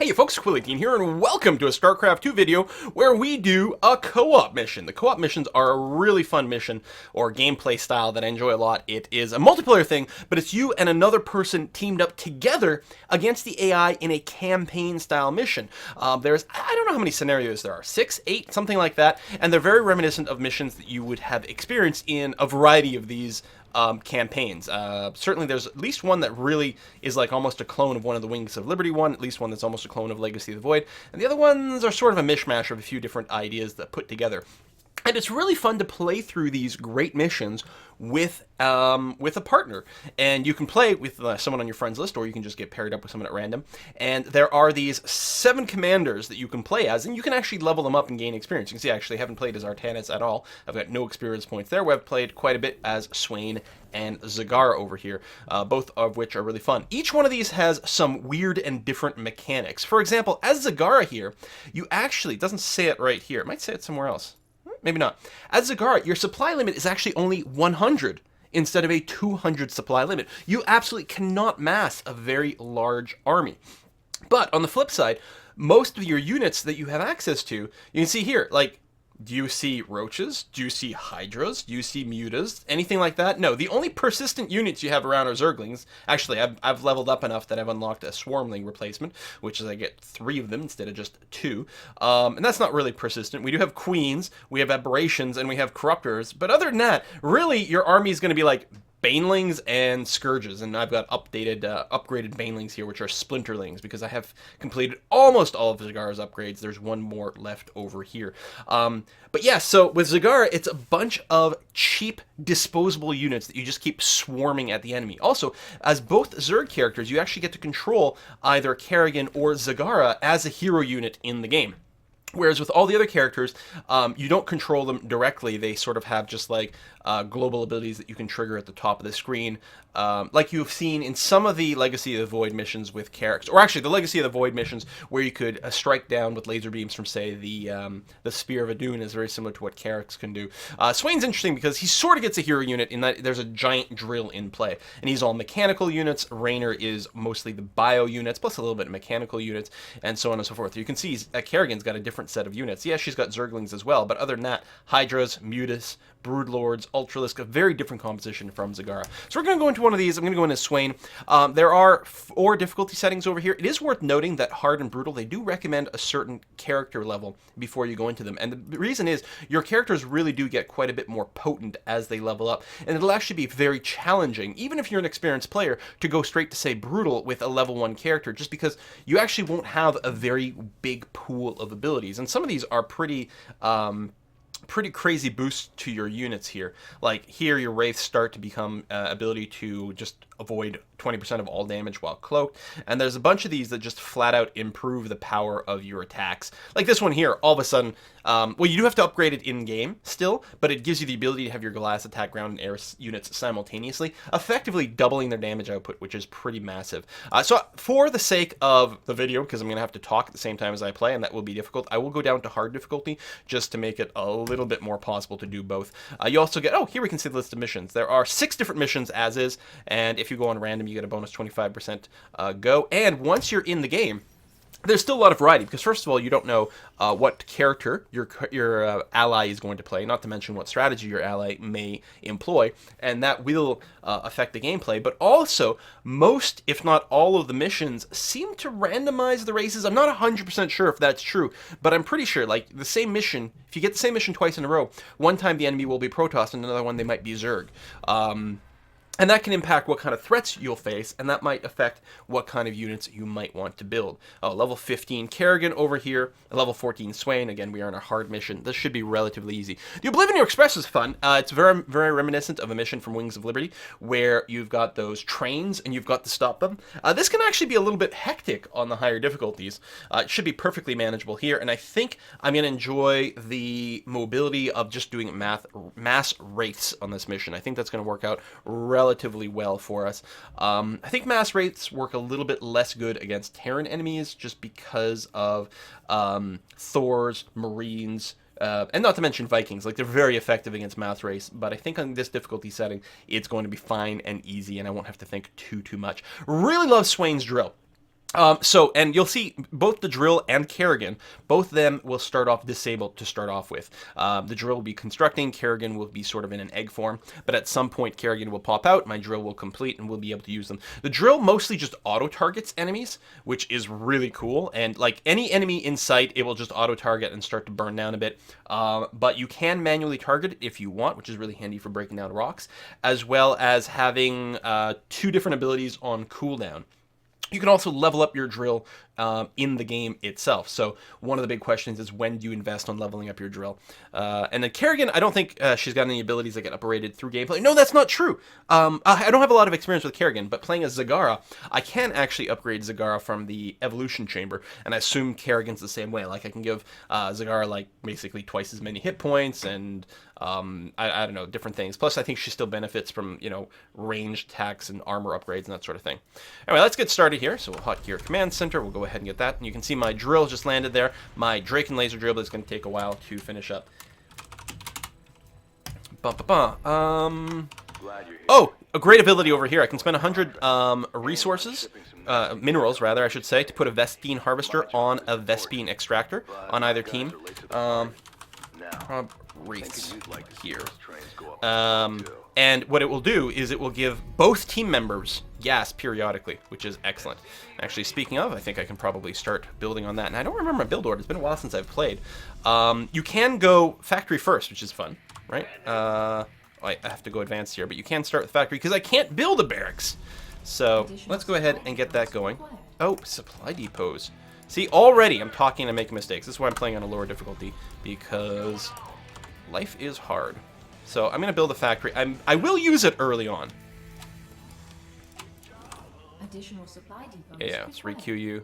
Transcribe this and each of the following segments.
Hey folks, Quilly18 here, and welcome to a StarCraft 2 video where we do a co-op mission. The co-op missions are a really fun mission, or gameplay style that I enjoy a lot. It is a multiplayer thing, but it's you and another person teamed up together against the AI in a campaign-style mission. I don't know how many scenarios there are, 6, 8, something like that, and they're very reminiscent of missions that you would have experienced in a variety of these campaigns. Certainly there's at least one that really is like almost a clone of one of the Wings of Liberty one, at least one that's almost a clone of Legacy of the Void, and the other ones are sort of a mishmash of a few different ideas that put together. And it's really fun to play through these great missions with a partner, and you can play with someone on your friends list, or you can just get paired up with someone at random. And there are these 7 commanders that you can play as, and you can actually level them up and gain experience. You can see I actually haven't played as Artanis at all. I've got no experience points there. I've played quite a bit as Swain and Zagara over here, both of which are really fun. Each one of these has some weird and different mechanics. For example, as Zagara here, you actually, it doesn't say it right here, it might say it somewhere else. Maybe not. As Zagara, your supply limit is actually only 100 instead of a 200 supply limit. You absolutely cannot mass a very large army. But on the flip side, most of your units that you have access to, you can see here, like, do you see roaches? Do you see hydras? Do you see mutas? Anything like that? No, the only persistent units you have around are zerglings. Actually, I've leveled up enough that I've unlocked a swarmling replacement, which is I get 3 of them instead of just 2. And that's not really persistent. We do have queens, we have aberrations, and we have corruptors. But other than that, really, your army is going to be like banelings and scourges, and I've got upgraded banelings here, which are splinterlings, because I have completed almost all of Zagara's upgrades. There's one more left over here. But yeah, so with Zagara, it's a bunch of cheap, disposable units that you just keep swarming at the enemy. Also, as both Zerg characters, you actually get to control either Kerrigan or Zagara as a hero unit in the game. Whereas with all the other characters, you don't control them directly. They sort of have just like global abilities that you can trigger at the top of the screen, like you've seen in some of the Legacy of the Void missions with Carracks, or actually the Legacy of the Void missions where you could strike down with laser beams from, say, the Spear of Adun is very similar to what Carracks can do. Swain's interesting because he sort of gets a hero unit in that there's a giant drill in play, and he's all mechanical units. Raynor is mostly the bio units, plus a little bit of mechanical units, and so on and so forth. You can see Kerrigan's got a different set of units. Yeah, she's got Zerglings as well, but other than that, Hydras, Mutas, Broodlords, Ultralisk, a very different composition from Zagara. So we're going to go into one of these. I'm going to go into Swain. There are 4 difficulty settings over here. It is worth noting that Hard and Brutal, they do recommend a certain character level before you go into them. And the reason is your characters really do get quite a bit more potent as they level up. And it'll actually be very challenging, even if you're an experienced player, to go straight to, say, Brutal with a level 1 character, just because you actually won't have a very big pool of abilities. And some of these are pretty crazy boosts to your units here. Like here, your Wraiths start to become ability to just avoid 20% of all damage while cloaked, and there's a bunch of these that just flat out improve the power of your attacks. Like this one here, all of a sudden, well, you do have to upgrade it in-game still, but it gives you the ability to have your glass attack ground and air units simultaneously, effectively doubling their damage output, which is pretty massive. So for the sake of the video, because I'm going to have to talk at the same time as I play, and that will be difficult, I will go down to hard difficulty just to make it a little bit more possible to do both. You also get, oh, here we can see the list of missions. There are 6 different missions as is, and if you go on random, you get a bonus 25% go. And once you're in the game, there's still a lot of variety, because first of all, you don't know what character your ally is going to play, not to mention what strategy your ally may employ, and that will affect the gameplay. But also, most, if not all of the missions seem to randomize the races. I'm not 100% sure if that's true, but I'm pretty sure, like, the same mission, if you get the same mission twice in a row, one time the enemy will be Protoss, and another one they might be Zerg. And that can impact what kind of threats you'll face, and that might affect what kind of units you might want to build. Oh, level 15 Kerrigan over here, level 14 Swain. Again, we are on a hard mission. This should be relatively easy. The Oblivion Express is fun. It's very, very reminiscent of a mission from Wings of Liberty, where you've got those trains and you've got to stop them. This can actually be a little bit hectic on the higher difficulties. It should be perfectly manageable here, and I think I'm going to enjoy the mobility of just doing mass wraiths on this mission. I think that's going to work out relatively well for us. I think mass wraiths work a little bit less good against Terran enemies just because of Thors, Marines, and not to mention Vikings. Like, they're very effective against mass wraiths, but I think on this difficulty setting, it's going to be fine and easy, and I won't have to think too much. Really love Swain's drill. And you'll see both the drill and Kerrigan, both of them will start off disabled to start off with. The drill will be constructing, Kerrigan will be sort of in an egg form, but at some point Kerrigan will pop out, my drill will complete, and we'll be able to use them. The drill mostly just auto-targets enemies, which is really cool, and like any enemy in sight, it will just auto-target and start to burn down a bit. But you can manually target it if you want, which is really handy for breaking down rocks, as well as having 2 different abilities on cooldown. You can also level up your drill in the game itself. So one of the big questions is, when do you invest on leveling up your drill? And then Kerrigan, I don't think she's got any abilities that get upgraded through gameplay. No, that's not true. I don't have a lot of experience with Kerrigan, but playing as Zagara, I can actually upgrade Zagara from the evolution chamber, and I assume Kerrigan's the same way. Like, I can give Zagara like basically twice as many hit points, and I don't know, different things. Plus, I think she still benefits from, you know, ranged attacks and armor upgrades and that sort of thing. Anyway, let's get started here. So we'll hotkey command center. We'll go ahead and get that. And you can see my drill just landed there. My Drake and laser drill is going to take a while to finish up. Oh, a great ability over here. I can spend 100 resources, minerals rather, I should say, to put a Vespene harvester on a Vespene extractor on either team. Wreaths here. And what it will do is it will give both team members gas periodically, which is excellent. Actually, speaking of, I think I can probably start building on that. And I don't remember my build order. It's been a while since I've played. You can go factory first, which is fun, right? I have to go advanced here, but you can start with factory because I can't build a barracks. So let's go ahead and get that going. Oh, supply depots. See, already I'm talking and making mistakes. This is why I'm playing on a lower difficulty, because life is hard. So I'm going to build a factory. I will use it early on. Additional supply depots. Yeah, let's re-queue you.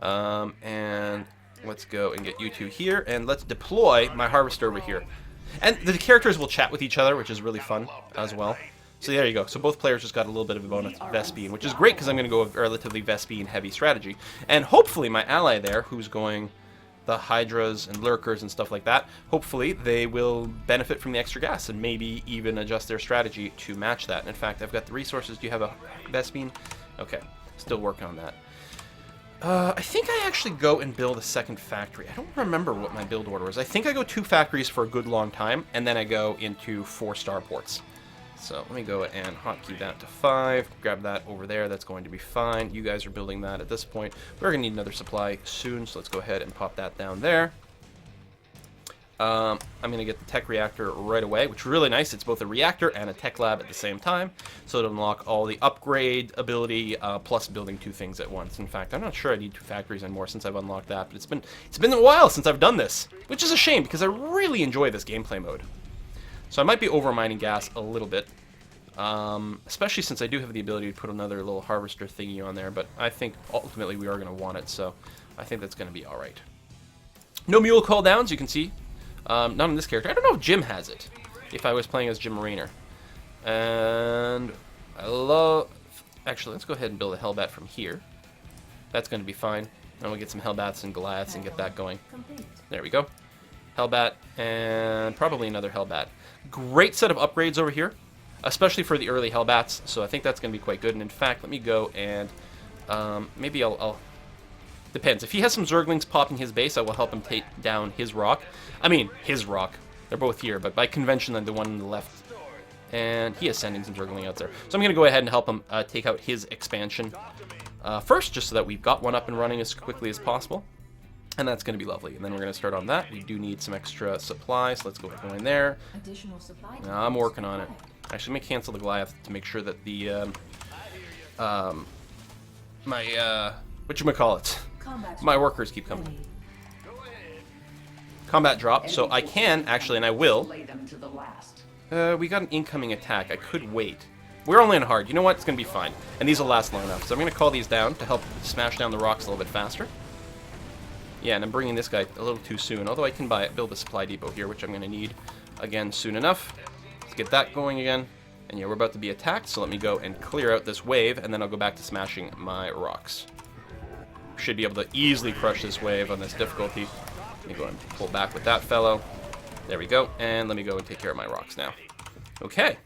And let's go and get you 2 here. And let's deploy my harvester over here. And the characters will chat with each other, which is really fun as well. So there you go. So both players just got a little bit of a bonus Vespene, which is great because I'm going to go a relatively Vespene heavy strategy. And hopefully my ally there, who's going the Hydras and Lurkers and stuff like that, hopefully they will benefit from the extra gas and maybe even adjust their strategy to match that. And in fact, I've got the resources. Do you have a Vespene? Okay, still working on that. I think I actually go and build a second factory. I don't remember what my build order is. I think I go 2 factories for a good long time, and then I go into 4 starports. So let me go and hotkey that to 5. Grab that over there. That's going to be fine. You guys are building that at this point. We're going to need another supply soon, so let's go ahead and pop that down there. I'm going to get the tech reactor right away, which is really nice. It's both a reactor and a tech lab at the same time, so it'll unlock all the upgrade ability, plus building 2 things at once. In fact, I'm not sure I need 2 factories anymore since I've unlocked that, but it's been a while since I've done this, which is a shame because I really enjoy this gameplay mode. So I might be over-mining gas a little bit, especially since I do have the ability to put another little harvester thingy on there, but I think ultimately we are going to want it, so I think that's going to be alright. No mule call downs, you can see. Not in this character. I don't know if Jim has it, if I was playing as Jim Rainer. And I love... Actually, let's go ahead and build a Hellbat from here. That's going to be fine. And we'll get some Hellbats and Goliaths and get that going. There we go. Hellbat, and probably another Hellbat. Great set of upgrades over here, especially for the early Hellbats, so I think that's going to be quite good. And in fact, let me go and maybe I'll... Depends. If he has some Zerglings popping his base, I will help him take down his rock. I mean, his rock. They're both here, but by convention, then the one on the left. And he is sending some Zergling out there. So I'm going to go ahead and help him take out his expansion first, just so that we've got one up and running as quickly as possible. And that's going to be lovely. And then we're going to start on that. We do need some extra supplies. Let's go in there. I'm working on it. Actually, let me cancel the Goliath to make sure that the my workers keep coming. Combat drop, so I can actually, and I will. We got an incoming attack. I could wait. We're only on hard. You know what? It's going to be fine. And these will last long enough. So I'm going to call these down to help smash down the rocks a little bit faster. Yeah, and I'm bringing this guy a little too soon. Although I can build a supply depot here, which I'm going to need again soon enough. Let's get that going again. And yeah, we're about to be attacked, so let me go and clear out this wave, and then I'll go back to smashing my rocks. Should be able to easily crush this wave on this difficulty. Let me go and pull back with that fellow. There we go. And let me go and take care of my rocks now. Okay.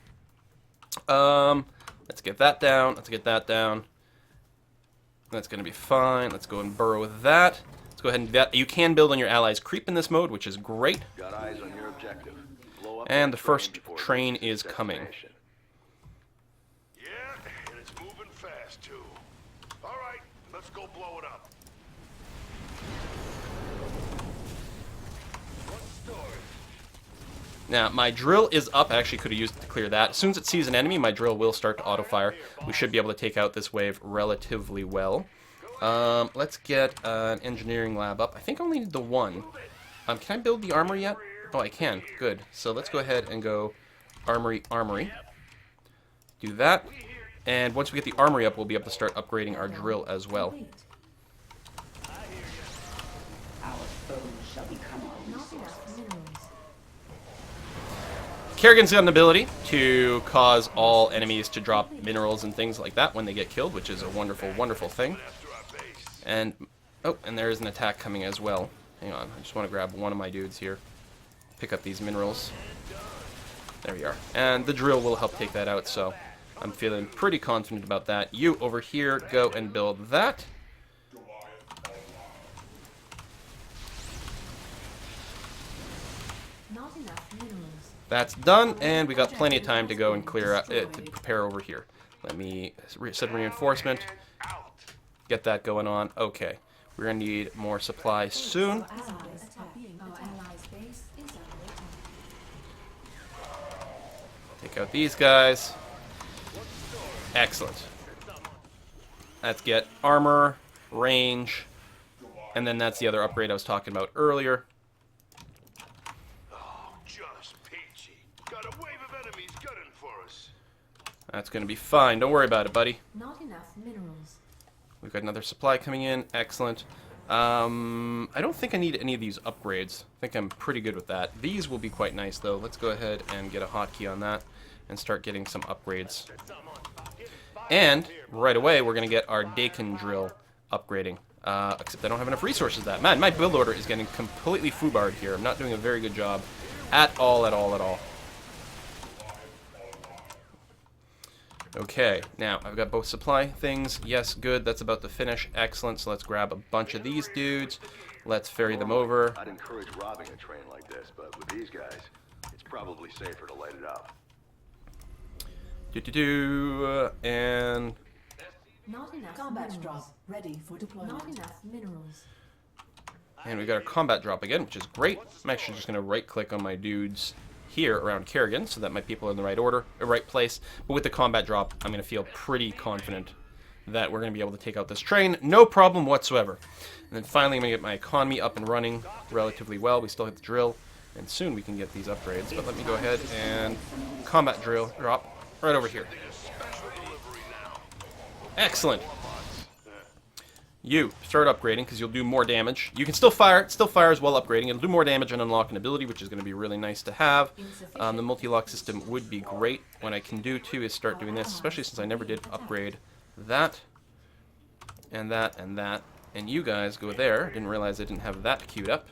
Let's get that down. Let's get that down. That's going to be fine. Let's go and burrow with that. Let's go ahead and do that. You can build on your allies' creep in this mode, which is great. Got eyes on your objective. Blow up And that the first before it train reaches is coming. destination. Yeah, and it's moving fast too. All right, let's go blow it up. What's story? Now, my drill is up. I actually could have used it to clear that. As soon as it sees an enemy, my drill will start to auto-fire. We should be able to take out this wave relatively well. Let's get an engineering lab up. I think I only need the one. Can I build the armory yet? Oh, I can. Good. So let's go ahead and go armory. Do that. And once we get the armory up, we'll be able to start upgrading our drill as well. Complete. Our foes shall become our Not resources. enough minerals. Kerrigan's got an ability to cause all enemies to drop minerals and things like that when they get killed, which is a wonderful, wonderful thing. After our base. And, oh, and there is an attack coming as well. Hang on, I just want to grab one of my dudes here. Pick up these minerals. There we are. And the drill will help take that out, so I'm feeling pretty confident about that. You, over here, go and build that. Not enough minerals. That's done, and we got plenty of time to go and clear up, to prepare over here. Let me set reinforcement. Get that going on. Okay. We're going to need more supplies soon. Our allies attack. Our allies' base is under attack. Take out these guys. Excellent. Let's get armor, range, and then that's the other upgrade I was talking about earlier. Oh, just peachy. Got a wave of enemies gunning for us. That's going to be fine. Don't worry about it, buddy. Not enough minerals. We've got another supply coming in. Excellent. I don't think I need any of these upgrades. I think I'm pretty good with that. These will be quite nice, though. Let's go ahead and get a hotkey on that and start getting some upgrades. And right away, we're going to get our Dakin drill upgrading. Except I don't have enough resources for that. Man, my build order is getting completely foobarred here. I'm not doing a very good job at all, at all, at all. Okay, now I've got both supply things. Yes, good. That's about to finish. Excellent. So let's grab a bunch of these dudes. Let's ferry them over. I'd encourage robbing a train like this, but with these guys, it's probably safer to light it up. And Not enough Combat minerals. drop ready for deployment. Not enough minerals. we got our combat drop again, which is great. I'm actually just going to right-click on my dudes here around Kerrigan so that my people are in the right order, right place. But with the combat drop, I'm going to feel pretty confident that we're going to be able to take out this train. No problem whatsoever. And then finally, I'm going to get my economy up and running relatively well. We still have the drill, and soon we can get these upgrades. But let me go ahead and combat drill drop right over here. Excellent. You start upgrading because you'll do more damage. You can still fire. It still fires while upgrading. It'll do more damage and unlock an ability, which is going to be really nice to have. The multi-lock system would be great. What I can do too is start doing this, especially since I never did upgrade that and that and that. And you guys go there. Didn't realize I didn't have that queued up.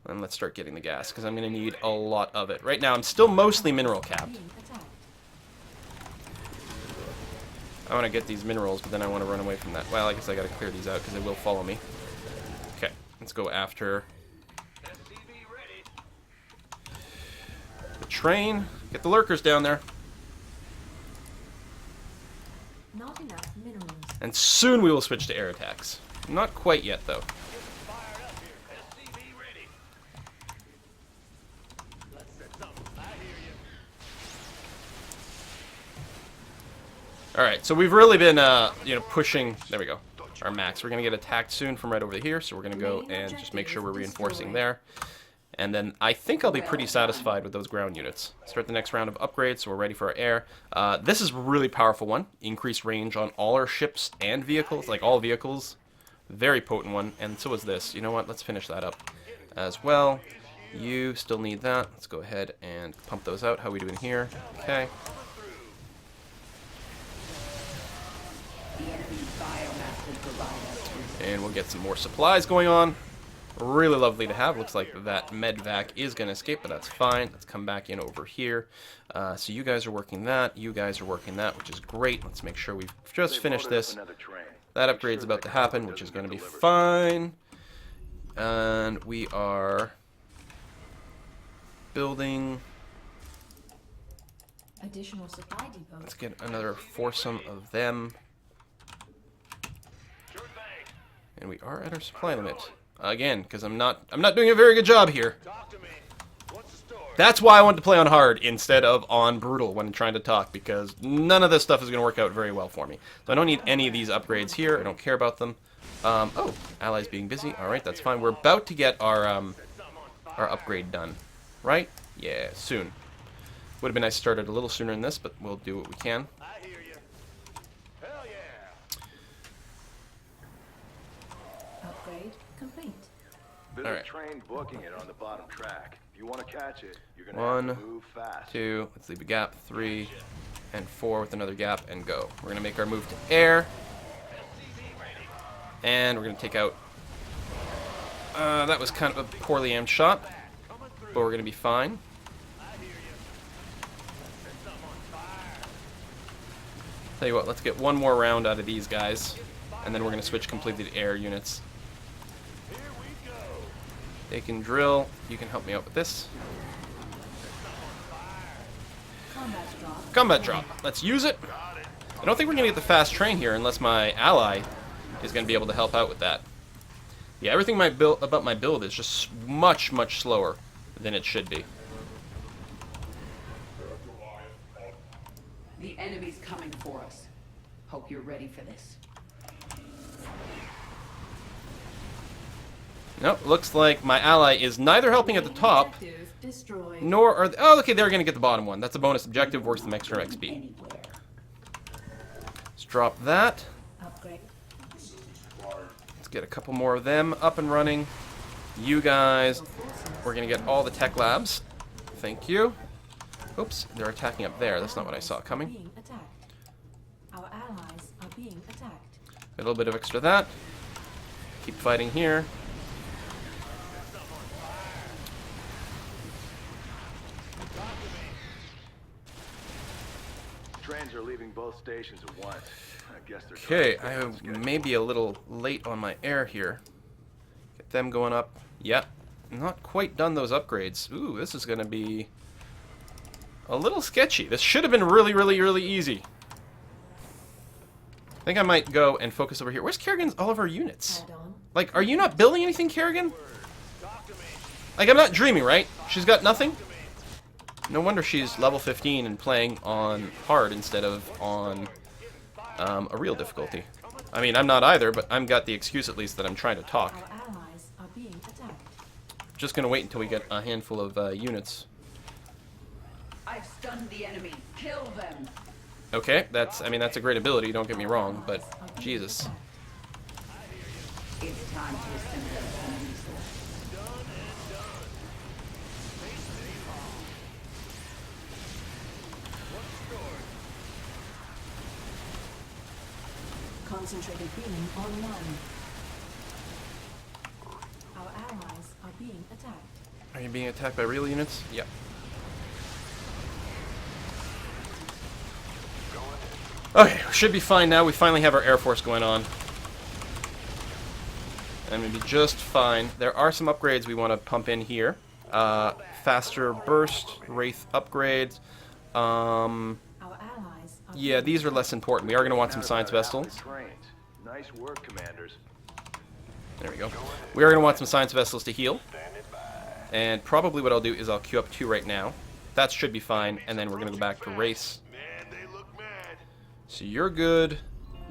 And let's start getting the gas because I'm going to need a lot of it. Right now, I'm still mostly mineral capped. Being attacked. I want to get these minerals, but then I want to run away from that. Well, I guess I got to clear these out because they will follow me. Okay, let's go after the train. Get the lurkers down there. Not enough minerals. And soon we will switch to air attacks. Not quite yet, though. Alright, so we've really been, pushing... There we go. Our max. We're going to get attacked soon from right over here, so we're going to go and just make sure we're reinforcing there. And then I think I'll be pretty satisfied with those ground units. Start the next round of upgrades, so we're ready for our air. This is a really powerful one. Increased range on all our ships and vehicles, like all vehicles. Very potent one. And so is this. You know what? Let's finish that up as well. You still need that. Let's go ahead and pump those out. How are we doing here? Okay. The enemy biomass will provide us with And we'll get some more supplies going on really lovely to have. Looks like that medvac is going to escape, but that's fine. Let's come back in over here. So you guys are working that. You guys are working that, which is great. Let's make sure we've just finished this. That upgrade's about to happen, which is going to be fine. And we are building... Additional supply depot. Let's get another foursome of them. And we are at our supply limit. Again, because I'm not doing a very good job here. That's why I wanted to play on hard instead of on brutal when trying to talk, because none of this stuff is going to work out very well for me. So I don't need any of these upgrades here. I don't care about them. Oh, allies being busy. All right, that's fine. We're about to get our upgrade done, right? Yeah, soon. Would have been nice to start it a little sooner than this, but we'll do what we can. I hear you. Hell yeah. Upgrade complete. There's Alright. a train booking it on the bottom track. If you want to catch it, you're gonna One, have to move fast. 2, let's leave a gap, 3, and 4 with another gap, and go. We're going to make our move to air. And we're going to take out... that was kind of a poorly aimed shot, but we're going to be fine. Tell you what, let's get one more round out of these guys, and then we're going to switch completely to air units. They can drill. You can help me out with this. Combat drop. Combat drop. Let's use it. I don't think we're going to get the fast train here unless my ally is going to be able to help out with that. Yeah, everything about my build is just much, much slower than it should be. The enemy's coming for us. Hope you're ready for this. Nope, looks like my ally is neither helping at the top, Objective destroyed. nor are... Oh, okay, they're going to get the bottom one. That's a bonus objective, worth some extra XP. Anywhere. Let's drop that. Upgrade. Let's get a couple more of them up and running. You guys, we're going to get all the tech labs. Thank you. Oops, they're attacking up there. That's not what I saw coming. Being attacked. Our allies are being attacked. A little bit of extra of that. Keep fighting here. Trains are leaving both stations at once. I guess they're Okay, trying to I may be a little late on my air here. Get them going up. Yep. Not quite done those upgrades. Ooh, this is going to be a little sketchy. This should have been really, really, really easy. I think I might go and focus over here. Where's Kerrigan's all of our units? Add on. Like, are you not building anything, Kerrigan? Like, I'm not dreaming, right? She's got nothing? No wonder she's level 15 and playing on hard instead of on a real difficulty. I mean, I'm not either, but I've got the excuse at least that I'm trying to talk. Our allies are being attacked. Just gonna wait until we get a handful of units. I've stunned the enemy. Kill them. Okay, I mean, that's a great ability, don't get me wrong, but Jesus. It's time to assemble some resources. Concentrated beam online. Our allies are being attacked. Are you being attacked by real units? Yep. Okay, we should be fine now. We finally have our Air Force going on. I'm going to be just fine. There are some upgrades we want to pump in here. Faster burst, Wraith upgrades. Our allies are Yeah, these are less important. We are going to want some Science Vessels. Trains. Nice work, commanders. There we go. We are going to want some Science Vessels to heal. And probably what I'll do is I'll queue up 2 right now. That should be fine. And then we're going to go back to race. Man, they look mad. So you're good.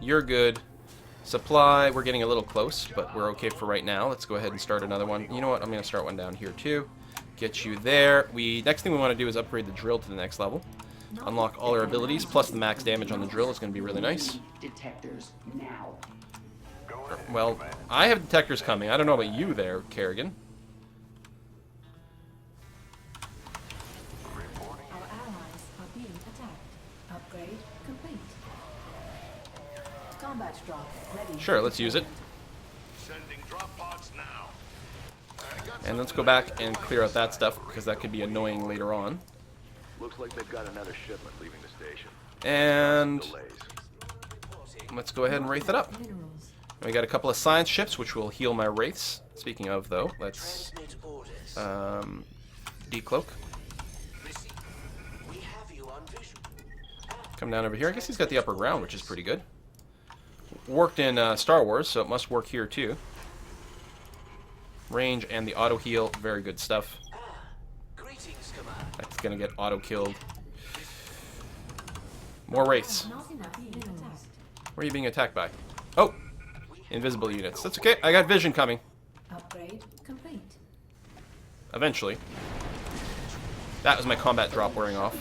You're good. Supply, we're getting a little close, but we're okay for right now. Let's go ahead and start another one. You know what? I'm going to start one down here too. Get you there. Next thing we want to do is upgrade the drill to the next level. Unlock all our abilities, plus the max damage on the drill is going to be really nice. Detectors now. Well, I have detectors coming. I don't know about you there, Kerrigan. Our allies are being attacked. Upgrade complete. Combat drop ready. Sure, let's use it. Sending drop pods now. And let's go back and clear out that stuff, because that could be annoying later on. Looks like they've got another shipment leaving the station. And Delays. let's go ahead and wraith it up. Minerals. And we got a couple of science ships, which will heal my wraiths. Speaking of, though, let's decloak. Come down over here. I guess he's got the upper ground, which is pretty good. Worked in Star Wars, so it must work here too. Range and the auto heal, very good stuff. That's gonna get auto killed. More wraiths. Not enough minerals. Where are you being attacked by? Oh, invisible units. That's okay. I got vision coming. Upgrade complete. Eventually. That was my combat drop wearing off.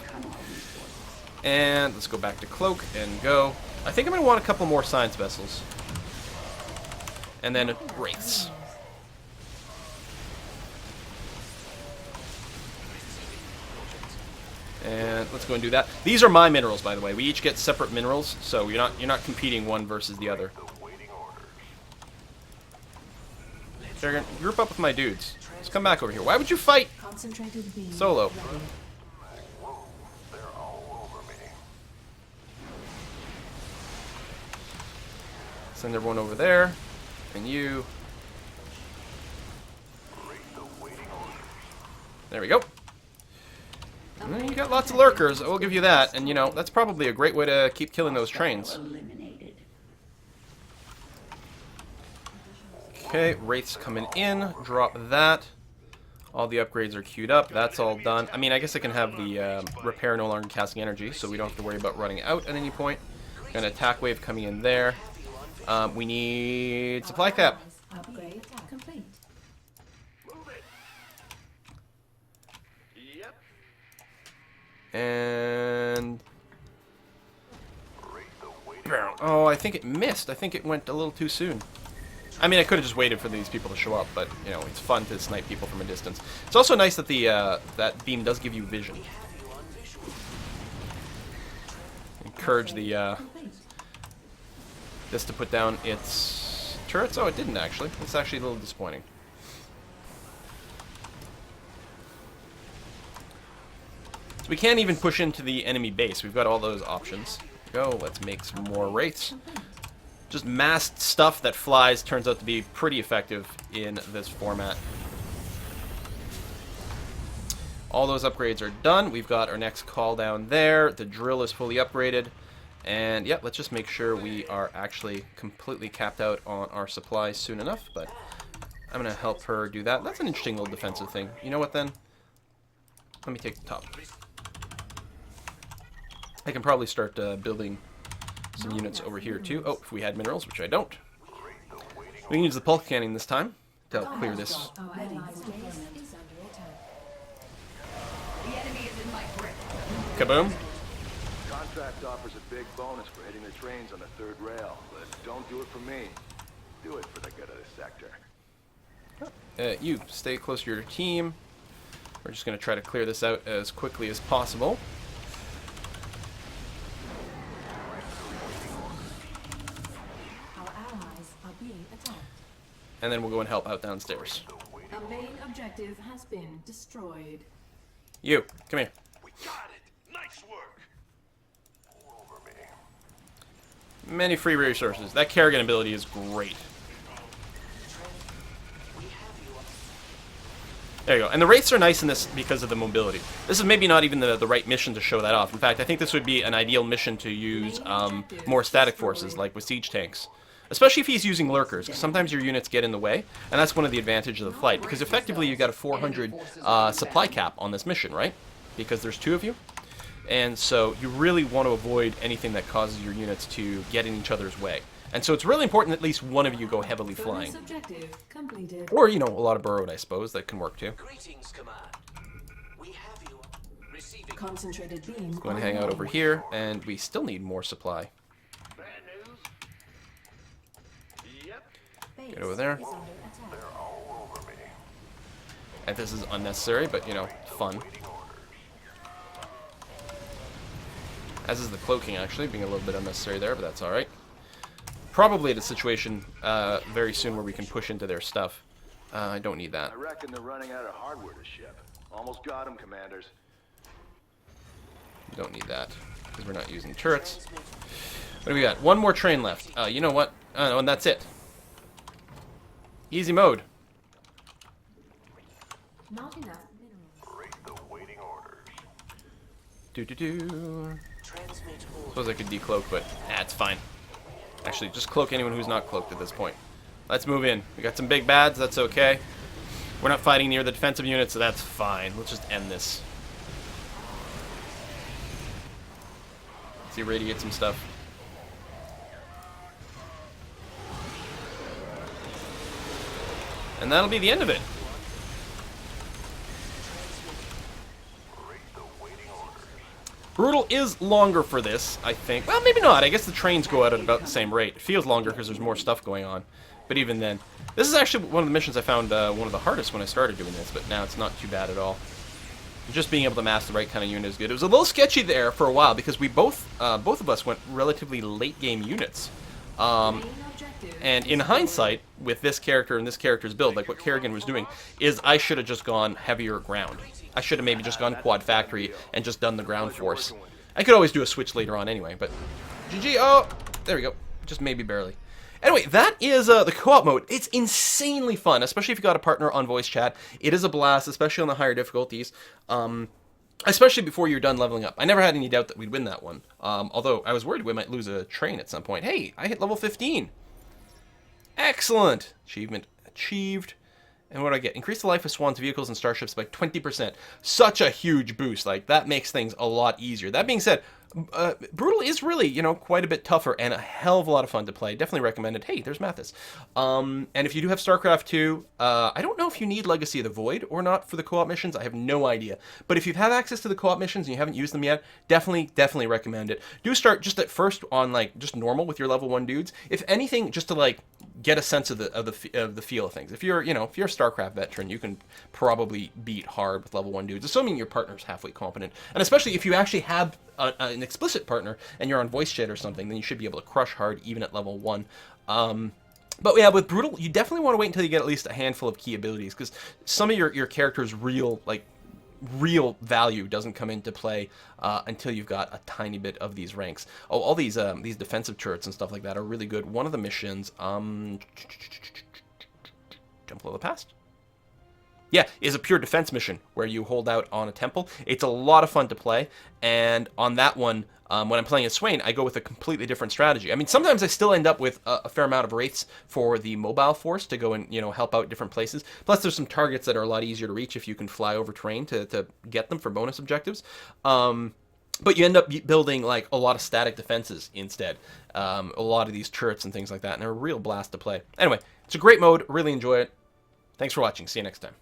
And let's go back to cloak and go. I think I'm gonna want a couple more science vessels. And then wraiths. And let's go and do that. These are my minerals, by the way. We each get separate minerals, so you're not competing one versus the other. Jargon, group up with my dudes. Let's come back over here. Why would you fight Concentrated beam. solo? ready. They're all over me. Send everyone over there. And you. There we go. Well, you got lots of lurkers, I will give you that. And, you know, that's probably a great way to keep killing those trains. Eliminated. Okay, wraiths coming in. Drop that. All the upgrades are queued up. That's all done. I mean, I guess I can have the repair no longer casting energy, so we don't have to worry about running out at any point. Got an attack wave coming in there. We need supply cap. Upgrade complete. Move it. Yep. And... oh, I think it missed. I think it went a little too soon. I mean, I could have just waited for these people to show up, but, you know, it's fun to snipe people from a distance. It's also nice that the that beam does give you vision. Encourage the this to put down its turrets. Oh, it didn't actually. It's actually a little disappointing. So we can't even push into the enemy base. We've got all those options. Go. Let's make some more wraiths. Just masked stuff that flies turns out to be pretty effective in this format. All those upgrades are done. We've got our next call down there. The drill is fully upgraded. And yeah, let's just make sure we are actually completely capped out on our supplies soon enough. But I'm going to help her do that. That's an interesting little defensive thing. You know what then? Let me take the top. I can probably start building some units over here too. Oh, if we had minerals, which I don't. We can use the pulse cannon this time to help clear this. Our allies' base is under attack. The enemy is in my grip. Kaboom. Contract offers a big bonus for hitting the trains on the third rail, but don't do it for me. Do it for the good of the sector. You stay close to your team. We're just going to try to clear this out as quickly as possible. Our allies are being attacked. And then we'll go and help out downstairs. Our main objective has been destroyed. You, come here. We got it. Nice work. All over me. Many free resources. That Kerrigan ability is great. There you go. And the wraiths are nice in this because of the mobility. This is maybe not even the right mission to show that off. In fact, I think this would be an ideal mission to use more static forces, like with siege tanks. Especially if he's using lurkers, because sometimes your units get in the way, and that's one of the advantages of the flight, because effectively you've got a 400 supply cap on this mission, right? Because there's two of you. And so you really want to avoid anything that causes your units to get in each other's way. And so it's really important at least one of you go heavily flying. Bonus objective completed. Or, you know, a lot of burrowed, I suppose, that can work too. Greetings, Command. We have you receiving. Concentrated beam. Go and hang out over here, and we still need more supply. Bad news? Yep. Base Get over there. is under attack. All over me. And this is unnecessary, but, you know, fun. As is the cloaking, actually, being a little bit unnecessary there, but that's alright. Probably at a situation very soon where we can push into their stuff. I don't need that. I reckon they're running out of hardware to ship. Almost got them, commanders. Don't need that, because we're not using turrets. What do we got? One more train left. You know what? Oh, and that's it. Easy mode. Not enough minerals. Rate the waiting orders. Do. Transmit order. Suppose I could decloak, but it's fine. Actually, just cloak anyone who's not cloaked at this point. Let's move in. We got some big bads, that's okay. We're not fighting near the defensive unit, so that's fine. Let's just end this. Let's irradiate some stuff. And that'll be the end of it. Brutal is longer for this, I think. Well, maybe not. I guess the trains go out at about the same rate. It feels longer because there's more stuff going on. But even then. This is actually one of the missions I found one of the hardest when I started doing this, but now it's not too bad at all. Just being able to master the right kind of unit is good. It was a little sketchy there for a while because we both of us went relatively late game units. And in hindsight, with this character and this character's build, like what Kerrigan was doing, is I should have just gone heavier ground. I should have maybe just gone quad factory and just done the ground force. I could always do a switch later on anyway, but GG. Oh, there we go. Just maybe barely. Anyway, that is the co-op mode. It's insanely fun, especially if you got a partner on voice chat. It is a blast, especially on the higher difficulties. Especially before you're done leveling up. I never had any doubt that we'd win that one. Although I was worried we might lose a train at some point. Hey, I hit level 15. Excellent. Achievement achieved. And what do I get? Increase the life of Swan's vehicles and starships by 20%. Such a huge boost. Like, that makes things a lot easier. That being said, Brutal is really, you know, quite a bit tougher and a hell of a lot of fun to play. Definitely recommended. Hey, there's Mathis. And if you do have StarCraft 2, I don't know if you need Legacy of the Void or not for the co-op missions. I have no idea. But if you've had access to the co-op missions and you haven't used them yet, definitely recommend it. Do start just at first on, like, just normal with your level 1 dudes. If anything, just to, like, get a sense of the feel of things. If you're, you know, if you're a StarCraft veteran, you can probably beat hard with level 1 dudes, assuming your partner's halfway competent. And especially if you actually have an explicit partner and you're on voice chat or something, then you should be able to crush hard even at level 1. But yeah, with Brutal, you definitely want to wait until you get at least a handful of key abilities, because some of your character's real value doesn't come into play until you've got a tiny bit of these ranks. Oh, all these defensive turrets and stuff like that are really good. One of the missions, Temple of the Past? Yeah, is a pure defense mission where you hold out on a temple. It's a lot of fun to play, and on that one, when I'm playing as Swain, I go with a completely different strategy. I mean, sometimes I still end up with a fair amount of wraiths for the mobile force to go and, you know, help out different places. Plus, there's some targets that are a lot easier to reach if you can fly over terrain to get them for bonus objectives. But you end up building, like, a lot of static defenses instead. A lot of these turrets and things like that, and they're a real blast to play. Anyway, it's a great mode. Really enjoy it. Thanks for watching. See you next time.